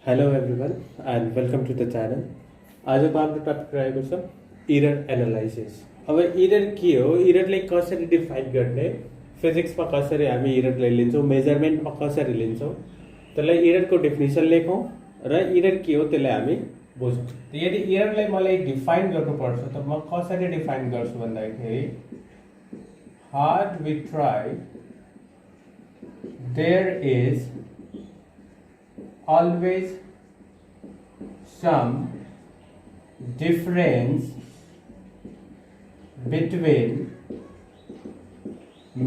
Hello everyone and welcome to the channel. आजको हाम्रो topic रहेको छ इरर एनालाइसिस। अब इरर के हो, इररलाई कसरी डिफाइन गर्ने, फिजिक्समा कसरी हामी इररलाई लिन्छौँ, मेजरमेन्टमा कसरी लिन्छौँ, त्यसलाई इररको डेफिनेसन लेखौँ र इरर के हो त्यसलाई हामी बुझौँ। यदि इररलाई मलाई डिफाइन गर्नुपर्छ त म कसरी डिफाइन गर्छु भन्दाखेरि hard we try there is always some difference between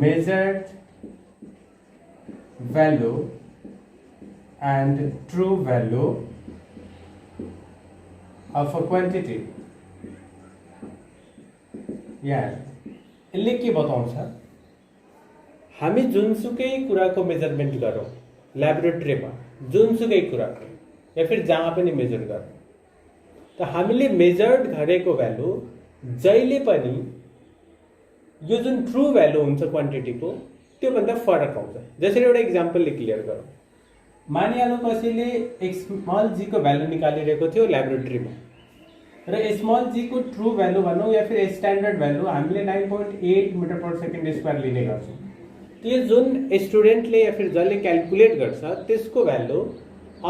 measured value and true value of a quantity। यार यसले के बताउँछ, हामी जुनसुकै कुराको मेजरमेन्ट गरौँ ल्याबोरेटरीमा, जुनसुकै कुराको या फिर जहाँ पनि मेजर गरौँ त हामीले मेजर्ड गरेको भ्यालु जहिले पनि यो जुन ट्रु भ्यालु हुन्छ क्वान्टिटीको त्योभन्दा फरक आउँछ। जसरी एउटा इक्जाम्पलले क्लियर गरौँ, मानिहालौँ कसैले एक स्मल जी को भ्यालु निकालिरहेको थियो ल्याबोरेटरीमा र स्मल जी को ट्रु भ्यालु भनौँ या फिर स्ट्यान्डर्ड भ्यालु हामीले 9.8 मिटर पर सेकेन्ड स्क्वायर लिने गर्छौँ। त्यो जुन स्टुडेन्टले या फिर जसले क्यालकुलेट गर्छ त्यसको भ्यालु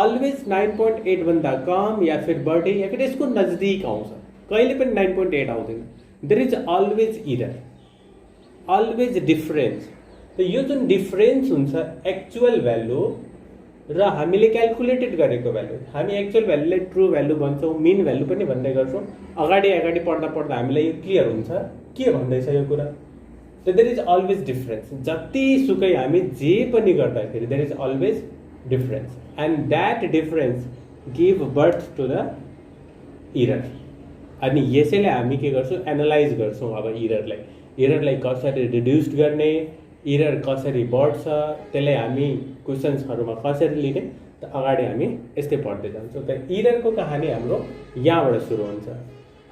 अलवेज 9.8 भन्दा कम या फिर बढी या फिर यसको नजदिक आउँछ, कहिले पनि 9.8 आउँदैन। There is always error, always difference. त यो जुन डिफरेन्स हुन्छ एक्चुअल भ्यालु र हामीले क्यालकुलेटेड गरेको भ्यालु, हामी एक्चुअल भ्यालुलाई ट्रु भ्यालु भन्छौँ, मिन भ्यालु पनि भन्दै गर्छौँ। अगाडि पढ्दा पढ्दा हामीलाई यो क्लियर हुन्छ के भन्दैछ यो कुरा। There is always difference. जतिसुकै हामी जे पनि गर्दाखेरि there is always difference and that difference give birth to the error. अनि यसैले हामी के गर्छौँ, एनालाइज गर्छौँ। अब इररलाई कसरी रिड्युस्ड गर्ने, इरर कसरी बढ्छ, त्यसलाई हामी क्वेसन्सहरूमा कसरी लिने, त अगाडि हामी यस्तै पढ्दै जान्छौँ। त इररको कहानी हाम्रो यहाँबाट सुरु हुन्छ।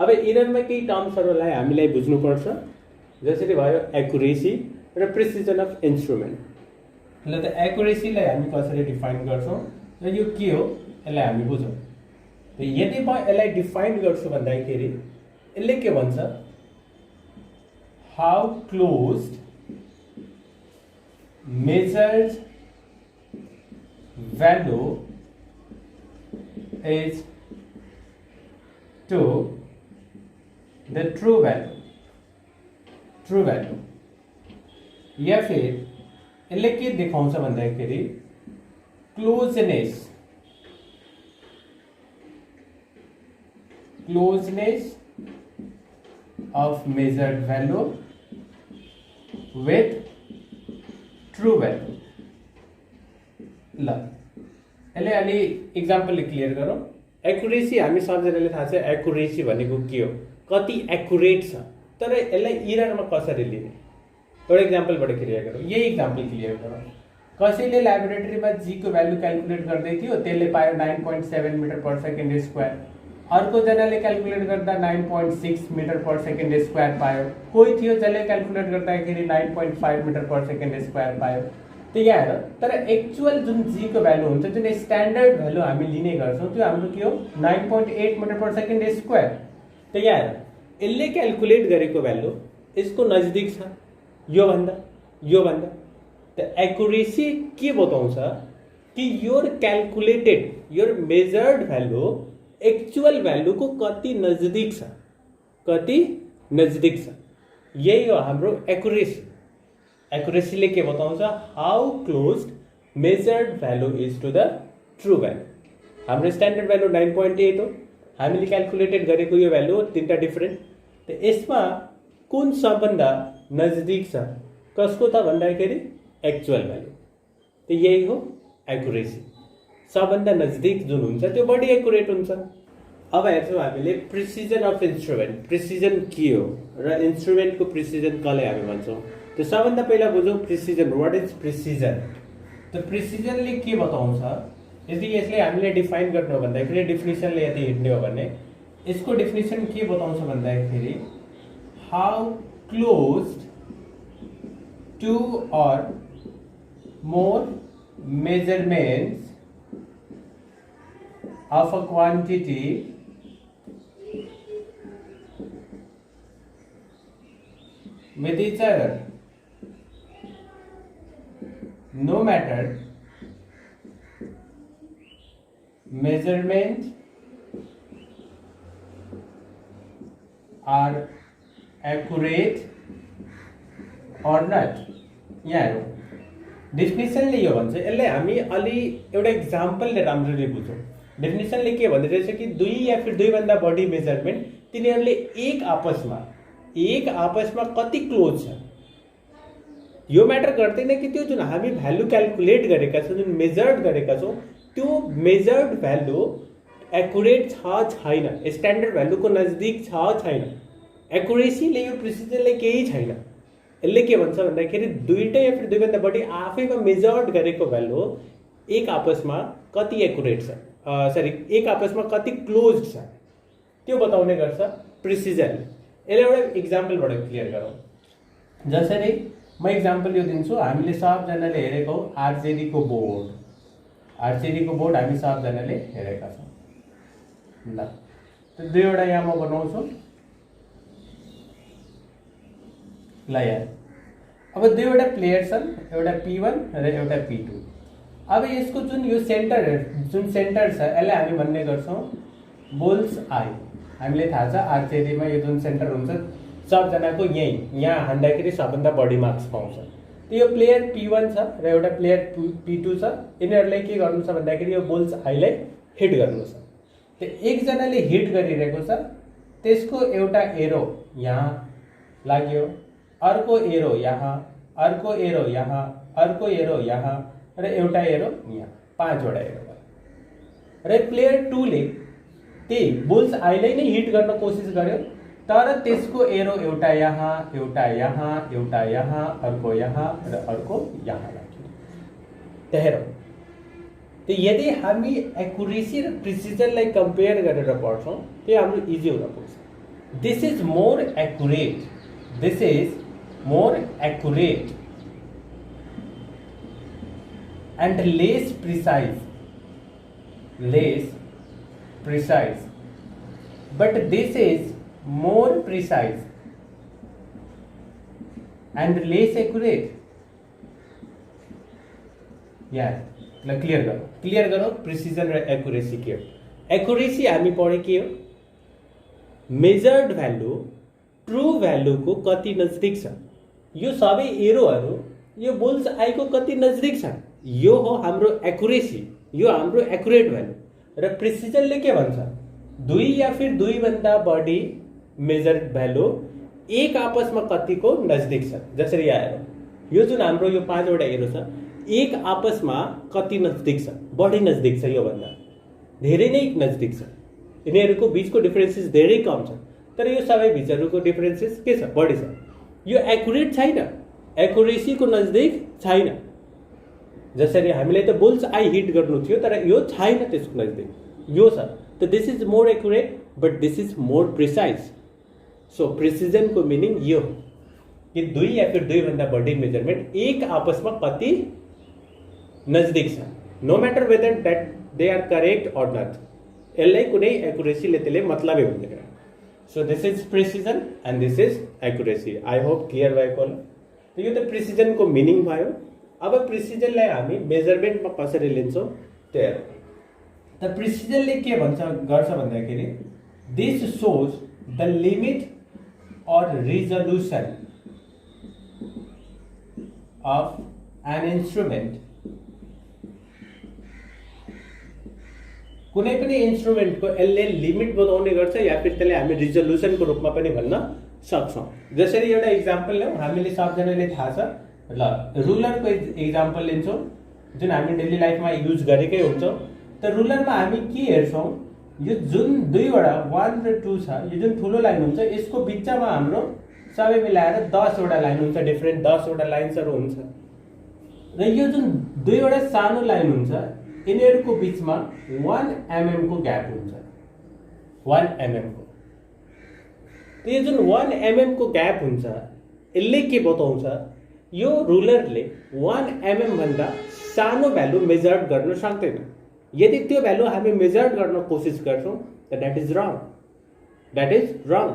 अब इररमा केही टर्म्सहरूलाई हामीलाई बुझ्नुपर्छ, जसरी भयो एक्युरेसी र प्रिसिजन अफ इन्स्ट्रुमेन्ट। ल त एक्युरेसीलाई हामी कसरी डिफाइन गर्छौँ र यो के हो यसलाई हामी बुझौँ। त यदि म यसलाई डिफाइन गर्छु भन्दाखेरि यसले के भन्छ, how closed measured value is to the true value या फिर यसले के देखाउँछ भन्दाखेरि closeness of measured value with true value. ल यसले अलि इक्जाम्पलले क्लियर गरौँ। एक्युरेसी हामी सबैजनाले थाहा छ, एक्युरेसी भनेको के हो, कति एक्युरेट छ। तर यसलाई इररमा कसरी लिने, एउटा इक्जाम्पलबाट क्लियर गरौँ। यही इक्जाम्पल क्लियर गरौँ। कसैले ल्याबोरेटरीमा जी को भ्यालु क्यालकुलेट गर्दै थियो, त्यसले पायो 9.7 मिटर पर सेकेन्ड स्क्वायर। अर्कोजनाले क्यालकुलेट गर्दा 9.6 मिटर पर सेकेन्ड स्क्वायर पायो। कोही थियो जसले क्यालकुलेट गर्दाखेरि 9.5 मिटर पर सेकेन्ड स्क्वायर पायो। त यहाँ तर एक्चुअल जुन जी को भ्यालु हुन्छ, जुन स्ट्यान्डर्ड भ्यालु हामी लिने गर्छौँ, त्यो हाम्रो के हो 9.8 मिटर पर सेकेन्ड स्क्वायर। त यहाँ यसले क्यालकुलेट गरेको भ्यालु यसको नजदिक छ योभन्दा। त एक्युरेसी के बताउँछ कि your calculated, your measured value actual value को कति नजदिक छ, यही हो हाम्रो एक्युरेसी। एक्युरेसीले के बताउँछ, how close measured value is to the true value. हाम्रो स्ट्यान्डर्ड भ्यालु 9.8 हो, हामीले क्यालकुलेटेड गरेको यो भ्यालु हो, तीनटा डिफरेन्ट। त यसमा कुन सबभन्दा नजदिक छ, कसको त भन्दाखेरि एक्चुअल भ्यालु। त यही हो एक्युरेसी। सबभन्दा नजदिक जुन हुन्छ त्यो बढी एक्युरेट हुन्छ। अब हेर्छौँ हामीले प्रिसिजन अफ इन्स्ट्रुमेन्ट। प्रिसिजन के हो र इन्स्ट्रुमेन्टको प्रिसिजन कसलाई हामी भन्छौँ। त सबभन्दा पहिला बुझौँ प्रिसिजन। What is precision. त प्रिसिजनले के बताउँछ, यदि यसले हामीले डिफाइन गर्नु हो भन्दाखेरि डेफिनेसनले यदि हिँड्ने हो भने यसको डेफिनेसन के बताउँछ भन्दाखेरि how closed two or more measurements of a quantity with each other, no matter measurement are accurate or not. यहाँ हेरौँ, डेफिनेसनले यो भन्छ। यसलाई हामी अलि एउटा इक्जाम्पलले राम्ररी बुझौँ। डेफिनेसनले के भन्दो रहेछ कि दुई या फिर दुईभन्दा बढी मेजरमेन्ट तिनीहरूले एक आपसमा कति क्लोज छ यो म्याटर गर्दैन कि त्यो जुन हामी भ्यालु क्याल्कुलेट गरेका छौँ, जुन मेजर्ड गरेका छौँ, त्यो मेजर्ड भ्यालु एक्युरेट छ छैन, स्ट्यान्डर्ड भ्यालुको नजिक छ छैन, एक्युरेसीले यो प्रिसिजनले केही छैन। यसले के भन्छ भन्दाखेरि दुईटै या फिर दुईभन्दा बढी आफैमा मेजर्ड गरेको भ्यालु एक आपसमा कति एक्युरेट छ, एक आपसमा कति क्लोज छ त्यो बताउने गर्छ प्रिसिजनले। यसलाई एउटा इक्जाम्पलबाट क्लियर गरौँ। जसरी म इक्जाम्पल यो दिन्छु। हामीले सबजनाले हेरेको आरजेडीको बोर्ड हामी सबजनाले हेरेका छौँ। ल त्यो दुईवटा यहाँ म बनाउँछु। ल यहाँ अब दुईवटा प्लेयर छन्, एउटा P1 र एउटा P2। अब यसको जुन सेन्टर छ यसलाई हामी भन्ने गर्छौँ बुल्स आई। हामीले थाहा छ आरजेडीमा यो जुन सेन्टर हुन्छ सबजनाको यहाँ हान्दाखेरि सबभन्दा बढी मार्क्स पाउँछ। त्यो यो प्लेयर P1 छ र एउटा प्लेयर P2 छ। यिनीहरूलाई के गर्नु छ भन्दाखेरि यो बुल्स आईलाई हिट गर्नु छ। त्यो एकजनाले हिट गरिरहेको छ, त्यसको एउटा एरो यहाँ लाग्यो, अर्को एरो यहाँ, अर्को एरो यहाँ, अर्को एरो यहाँ र एउटा एरो यहाँ, 5वटा एरो भयो। र प्लेयर 2 ले त्यही बुल्स आईलाई नै हिट गर्न कोसिस गर्यो, तर त्यसको एरो एउटा यहाँ, एउटा यहाँ, एउटा यहाँ, अर्को यहाँ र अर्को यहाँ लाग्यो। त हेरौँ, त यदि हामी एक्युरेसी र प्रिसिजनलाई कम्पेयर गरेर पढ्छौँ त्यो हाम्रो इजी हुन पुग्छ। This is more accurate and less precise, but this is more precise and less accurate. ल क्लियर गरौँ प्रिसिजन र एक्युरेसी के हो। एक्युरेसी हामी पढे के हो, मेजर्ड भ्यालु ट्रु भ्यालुको कति नजिक छ, यो सबै एरोहरू यो बुल्स आईको कति नजिक छ, यो हो हाम्रो एक्युरेसी, यो हाम्रो एक्युरेट भ्यालु। र प्रिसिजनले के भन्छ, दुई या फिर दुईभन्दा बढी मेजर्ड भ्यालु एक आपसमा कतिको नजिक छ। जसरी यहाँ हेरौँ, यो जुन हाम्रो यो 5वटा एरो छ एक आपसमा कति नजिक छ, बढी नजिक छ, योभन्दा धेरै नै नजिक छ। यिनीहरूको बिचको डिफरेन्सेस धेरै कम छ, तर यो सबै बिचहरूको डिफरेन्सेस के छ, बढी छ। यो एक्युरेट छैन, एक्युरेसीको नजिक छैन। जसरी हामीलाई त बुल्स आई हिट गर्नु थियो तर यो छैन त्यसको नजिक, यो छ। त this is more accurate but this is more precise. So प्रिसिजनको मिनिङ यो हो कि दुई या फिर दुईभन्दा बढी मेजरमेन्ट एक आपसमा कति नजिक छ, no matter whether that they are correct or not. यसलाई कुनै एक्युरेसीले त्यसले मतलबै हुँदैन। So this is precision and this is accuracy. I hope clear भएको होला। यो त प्रिसिजनको मिनिङ भयो। अब प्रिसिजनलाई हामी मेजरमेन्टमा कसरी लिन्छौँ त्यो हेरौँ। त प्रिसिजनले के गर्छ भन्दाखेरि this shows the limit or resolution of an instrument। कुनै पनि इन्स्ट्रुमेन्टको यसले लिमिट बताउने गर्छ या फिर त्यसले हामी रिजोल्युसनको रूपमा पनि भन्न सक्छौँ। जसरी एउटा इक्जाम्पल लियौँ, हामीले सबजनाले थाहा छ, ल रुलरको इक्जाम्पल लिन्छौँ जुन हामी डेली लाइफमा युज गरेकै हुन्छौँ। त रुलरमा हामी के हेर्छौँ, यो जुन दुईवटा 1 र 2 छ, यो जुन ठुलो लाइन हुन्छ यसको बिचमा हाम्रो सबै मिलाएर 10वटा लाइन हुन्छ, डिफ्रेन्ट 10वटा लाइन्सहरू हुन्छ। र यो जुन दुईवटा सानो लाइन हुन्छ यिनीहरूको बिचमा 1 mm को ग्याप हुन्छ, 1 mm को। यो जुन 1 mm को ग्याप हुन्छ यसले के बताउँछ, यो रुलरले 1 mm भन्दा सानो भ्यालु मेजर गर्न सक्दैन। यदि त्यो भ्यालु हामी मेजर गर्न कोसिस गर्छौँ त that is wrong, that is रङ।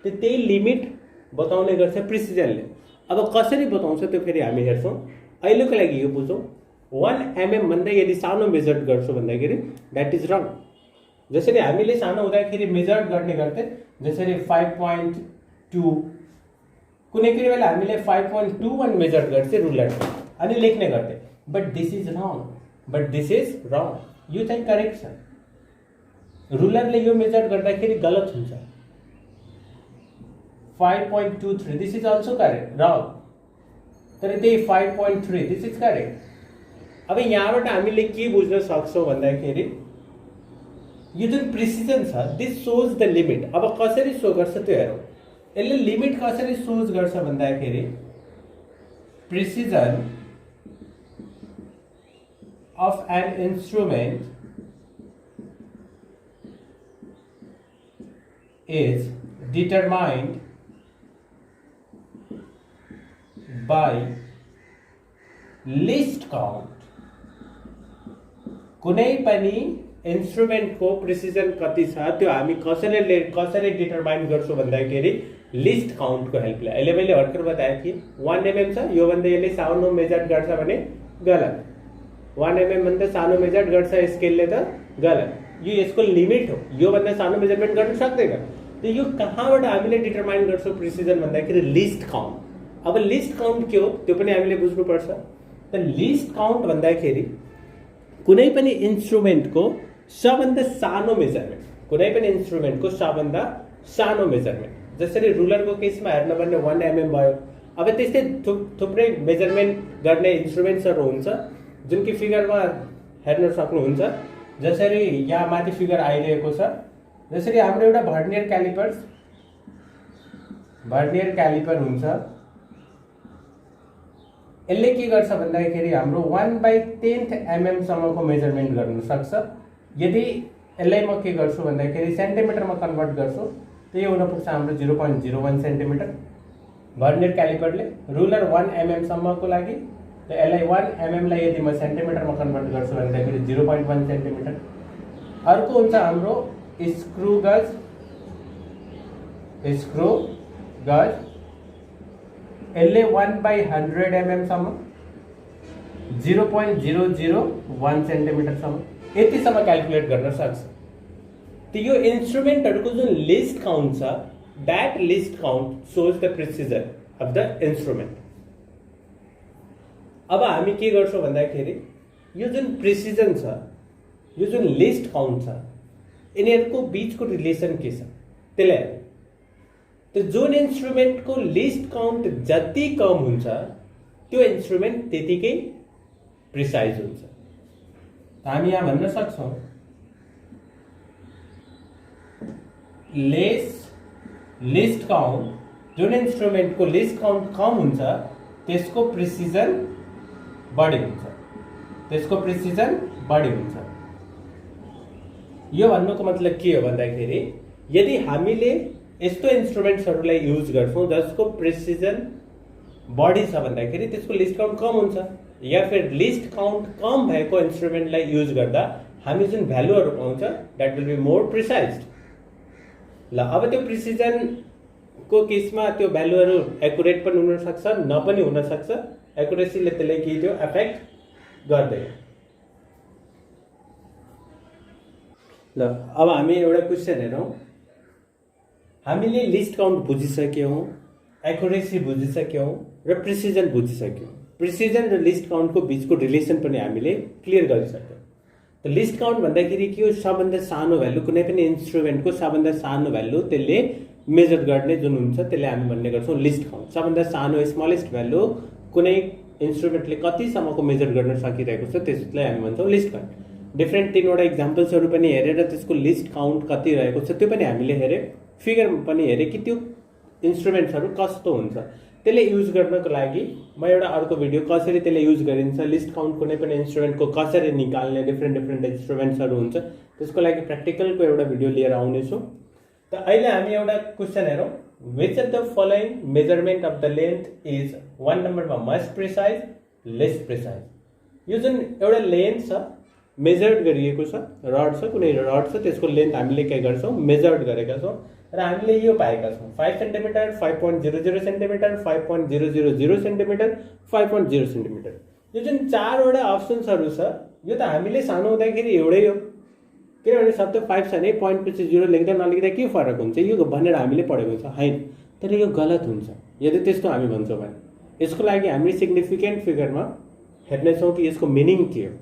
त्यही लिमिट बताउने गर्छ प्रिसिजनले। अब कसरी बताउँछ त्यो फेरि हामी हेर्छौँ। अहिलेको लागि यो बुझौँ, 1 mm भन्दा यदि सानो मेजर गर्छु भन्दाखेरि द्याट इज रङ। जसरी हामीले सानो हुँदाखेरि मेजर गर्ने गर्थे, जसरी 5.2, कुनै कुनै बेला हामीले 5.21 मेजर गर्थे रुलरमा अनि लेख्ने गर्थे, but this is wrong, but this is रङ। यो चाहिँ करेक्ट छ। रुलरले यो मेजर गर्दाखेरि गलत हुन्छ। 5.23 दिस इज अल्सो करेक्ट, रङ। तर त्यही 5.3 दिस इज करेक्ट। अब यहाँबाट हामीले के बुझ्न सक्छौँ भन्दाखेरि यो जुन प्रिसिजन छ दिस सोज द लिमिट। अब कसरी सो गर्छ त्यो हेरौँ। यसले लिमिट कसरी सोज गर्छ भन्दाखेरि precision of an instrument is determined by least count। कुनै पनि इन्स्ट्रुमेन्टको प्रिसिजन कति छ त्यो हामी कसरी डिटरमाइन गर्छौँ भन्दाखेरि लिस्ट काउन्टको हेल्पले। अहिले मैले भर्खर बताएँ कि 1 mm छ, योभन्दा यसले सानो मेजर गर्छ भने गलत। 1 mm भन्दा सानो मेजर गर्छ स्केलले त गलत। यो यसको लिमिट हो, योभन्दा सानो मेजरमेन्ट गर्न सक्दैन। त यो कहाँबाट हामीले डिटरमाइन गर्छौँ प्रिसिजन भन्दाखेरि लिस्ट काउन्ट। अब लिस्ट काउन्ट के हो त्यो पनि हामीले बुझ्नुपर्छ। त लिस्ट काउन्ट भन्दाखेरि कुनै पनि इन्स्ट्रुमेन्टको सबभन्दा सानो मेजरमेन्ट, कुनै पनि इन्स्ट्रुमेन्टको सबभन्दा सानो मेजरमेन्ट। जसरी रुलरको केसमा हेर्न भने 1 mm भयो। अब त्यस्तै थुप्रै मेजरमेन्ट गर्ने इन्स्ट्रुमेन्ट्सहरू हुन्छ जुन कि फिगरमा हेर्न सक्नुहुन्छ। जसरी यहाँ माथि फिगर आइरहेको छ, जसरी हाम्रो एउटा भर्नियर क्यालिपर हुन्छ। यसले के गर्छ भन्दाखेरि हाम्रो 1/10 mm सम्मको मेजरमेन्ट गर्न सक्छ। यदि यसलाई म के गर्छु भन्दाखेरि सेन्टिमिटरमा कन्भर्ट गर्छु त यो हुन पुग्छ हाम्रो 0.01 सेन्टिमिटर भर्नियर क्यालिपरले। रुलर 1 mm सम्मको लागि त यसलाई 1 mm लाई यदि म सेन्टिमिटरमा कन्भर्ट गर्छु भन्दाखेरि 0.1 सेन्टिमिटर। अर्को हुन्छ हाम्रो स्क्रु गज। यसले 1/100 mm सम्म 0.001 सेन्टिमिटर सम्म यतिसम्म क्यालकुलेट गर्न सक्छ। त यो इन्स्ट्रुमेन्टहरूको जुन लिस्ट काउन्ट छ that list count shows the precision of the instrument. अब हामी के गर्छौँ भन्दाखेरि यो जुन प्रिसिजन छ, यो जुन लिस्ट काउन्ट छ, यिनीहरूको बिचको रिलेसन के छ त्यसलाई हेरौँ। त जुन इन्स्ट्रुमेन्टको लिस्ट काउन्ट जति कम हुन्छ त्यो इन्स्ट्रुमेन्ट त्यतिकै प्रिसाइज हुन्छ। हामी यहाँ भन्न सक्छौँ लिस्ट काउन्ट, जुन इन्स्ट्रुमेन्टको लिस्ट काउन्ट कम हुन्छ त्यसको प्रिसिजन बढी हुन्छ। यो भन्नुको मतलब के हो भन्दाखेरि यदि हामीले यस्तो इन्स्ट्रुमेन्ट्सहरूलाई युज गर्छौँ जसको प्रिसिजन बढी छ भन्दाखेरि त्यसको लिस्ट काउन्ट कम हुन्छ, या फिर लिस्ट काउन्ट कम भएको इन्स्ट्रुमेन्टलाई युज गर्दा हामी जुन भ्यालुहरू पाउँछ that will be more precise. ल अब त्यो प्रिसिजनको केसमा त्यो भ्यालुहरू एकुरेट पनि हुनसक्छ नपनि हुनसक्छ। एकुरेसीले त्यसलाई केही त्यो एफेक्ट गर्दैन। ल अब हामी एउटा क्वेसन हेरौँ। हामीले लिस्ट काउन्ट बुझिसक्यौँ, एकुरेसी बुझिसक्यौँ र प्रिसिजन बुझिसक्यौँ। प्रिसिजन र लिस्ट काउन्टको बिचको रिलेसन पनि हामीले क्लियर गरिसक्यौँ। त लिस्ट काउन्ट भन्दाखेरि के हो? सबभन्दा सानो भ्यालु, कुनै पनि इन्स्ट्रुमेन्टको सबभन्दा सानो भ्यालु त्यसले मेजर गर्ने जुन हुन्छ त्यसले हामी भन्ने गर्छौँ लिस्ट काउन्ट। सबभन्दा सानो स्मलेस्ट भ्यालु कुनै इन्स्ट्रुमेन्टले कतिसम्मको मेजर गर्न सकिरहेको छ त्यसलाई हामी भन्छौँ लिस्ट काउन्ट। डिफ्रेन्ट 3वटा इक्जाम्पल्सहरू पनि हेरेर त्यसको लिस्ट काउन्ट कति रहेको छ त्यो पनि हामीले हेऱ्यौँ। फिगर पनि हेरेँ कि त्यो इन्स्ट्रुमेन्ट्सहरू कस्तो हुन्छ। त्यसले युज गर्नको लागि म एउटा अर्को भिडियो कसरी त्यसले युज गरिन्छ, लिस्ट काउन्ट कुनै पनि इन्स्ट्रुमेन्टको कसरी निकाल्ने, डिफ्रेन्ट इन्स्ट्रुमेन्ट्सहरू हुन्छ त्यसको लागि प्र्याक्टिकलको एउटा भिडियो लिएर आउनेछु। त अहिले हामी एउटा क्वेसन हेरौँ। Which of the following measurement of the length is 1 नम्बरमा मस्ट प्रिसाइज, लेस्ट प्रिसाइज। यो जुन एउटा लेन्थ छ मेजर्ड गरिएको छ, रड छ, कुनै रड छ, त्यसको लेन्थ हामीले के गर्छौँ मेजर्ड गरेका छौँ र हामीले यो पाएका छौँ 5 सेन्टिमिटर, 5.00 सेन्टिमिटर, 5.000 सेन्टिमिटर, 5.0 सेन्टिमिटर। यो जुन 4वटा अप्सन्सहरू छ यो त हामीले सानो हुँदाखेरि एउटै हो, किनभने शब्द 5 छ भने पोइन्ट पछि 0 लेख्दा नलेख्दा के फरक हुन्छ यो भनेर हामीले पढेको छ हैन। तर यो गलत हुन्छ यदि त्यस्तो हामी भन्छौँ भने। यसको लागि हामीले सिग्निफिकेन्ट फिगरमा हेर्नेछौँ कि यसको मिनिङ के हो।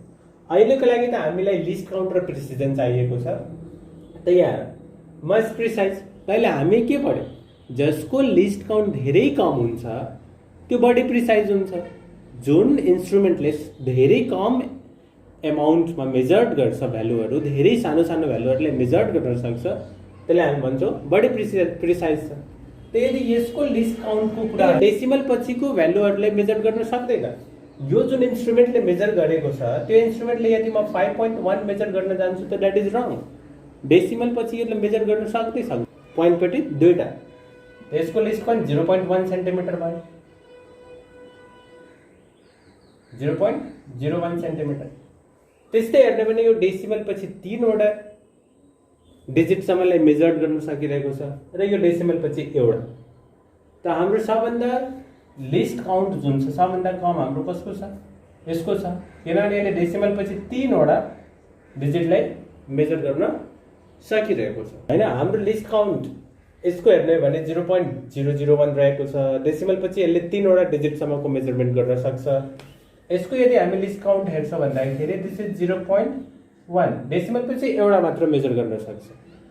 अहिलेको लागि त हामीलाई लिस्ट काउन्ट र प्रिसिजन चाहिएको छ। त यहाँ मस्ट प्रिसाइज पहिले हामी के पढ्यौँ, जसको लिस्ट काउन्ट धेरै कम हुन्छ त्यो बढी प्रिसाइज हुन्छ। जुन इन्स्ट्रुमेन्टले धेरै कम एमाउन्टमा मेजर्ड गर्छ भ्यालुहरू, धेरै सानो सानो भ्यालुहरूले मेजर्ड गर्न सक्छ, त्यसलाई हामी भन्छौँ बढी प्रिसाइज छ। त यदि यसको लिस्ट काउन्टको कुरा डेसिमल पछिको भ्यालुहरूले मेजर गर्न सक्दैन, यो जुन इन्स्ट्रुमेन्टले मेजर गरेको छ त्यो इन्स्ट्रुमेन्टले यदि म 5.1 मेजर गर्न जान्छु त द्याट इज रङ। डेसिमल पछि यसले मेजर गर्न सक्दै सक्दैन, पोइन्टपट्टि दुईटा। यसको लिस्ट काउन्ट 0.1 सेन्टिमिटर भयो, 0.01 सेन्टिमिटर। त्यस्तै हेर्ने भने यो डेसिमल पछि 3वटा डिजिटसम्मलाई मेजर्ड गर्न सकिरहेको छ र यो डेसिमल पछि एउटा। त हाम्रो सबभन्दा लिस्ट काउन्ट जुन छ सबभन्दा कम हाम्रो कसको छ, यसको छ, किनभने यसले डेसिमल पछि 3वटा डिजिटलाई मेजर गर्न सकिरहेको छ हैन। हाम्रो लिस्ट काउन्ट यसको हेर्ने भने 0.001 रहेको छ, डेसिमल पछि यसले 3वटा डिजिटसम्मको मेजरमेन्ट गर्न सक्छ। यसको यदि हामी लिस्ट काउन्ट हेर्छौँ भन्दाखेरि दिस इज 0.1, डेसिमल पछि एउटा मात्र मेजर गर्न सक्छ।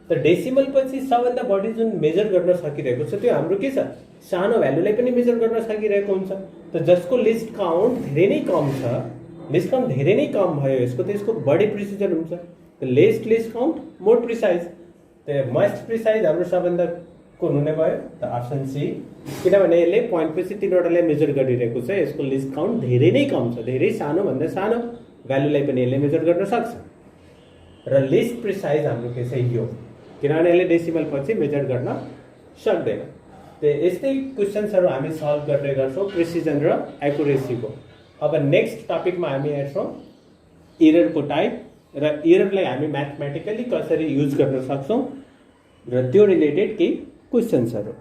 त डेसिमल पछि सबभन्दा बढी जुन मेजर गर्न सकिरहेको छ त्यो हाम्रो के छ, सानो भ्यालुलाई पनि मेजर गर्न सकिरहेको हुन्छ। त जसको लिस्ट काउन्ट धेरै नै कम छ, लिस्ट काउन्ट धेरै नै कम भयो यसको, त यसको बढी प्रिसिजन हुन्छ। त लेस्ट लिस्ट काउन्ट मोर प्रिसाइज। त मस्ट प्रिसाइज हाम्रो सबभन्दा कुन हुने भयो त अप्सन सी, किनभने यसले पोइन्ट पछि 3वटालाई मेजर गरिरहेको छ, यसको लिस्ट काउन्ट धेरै नै कम छ, धेरै सानो भन्दा सानो भ्यालुलाई पनि यसले मेजर गर्न सक्छ। र लिस्ट प्रिसाइज हाम्रो के छ यो, किनभने यसले डेसिमल पछि मेजर गर्न सक्दैन। त यस्तै क्वेसन्सहरू हामी सल्भ गर्ने गर्छौँ प्रिसिजन र एकुरेसीको। अब नेक्स्ट टपिकमा हामी हेर्छौँ एररको टाइप र एररलाई हामी म्याथमेटिकली कसरी युज गर्न सक्छौँ र त्यो रिलेटेड केही क्वेसन्सहरू।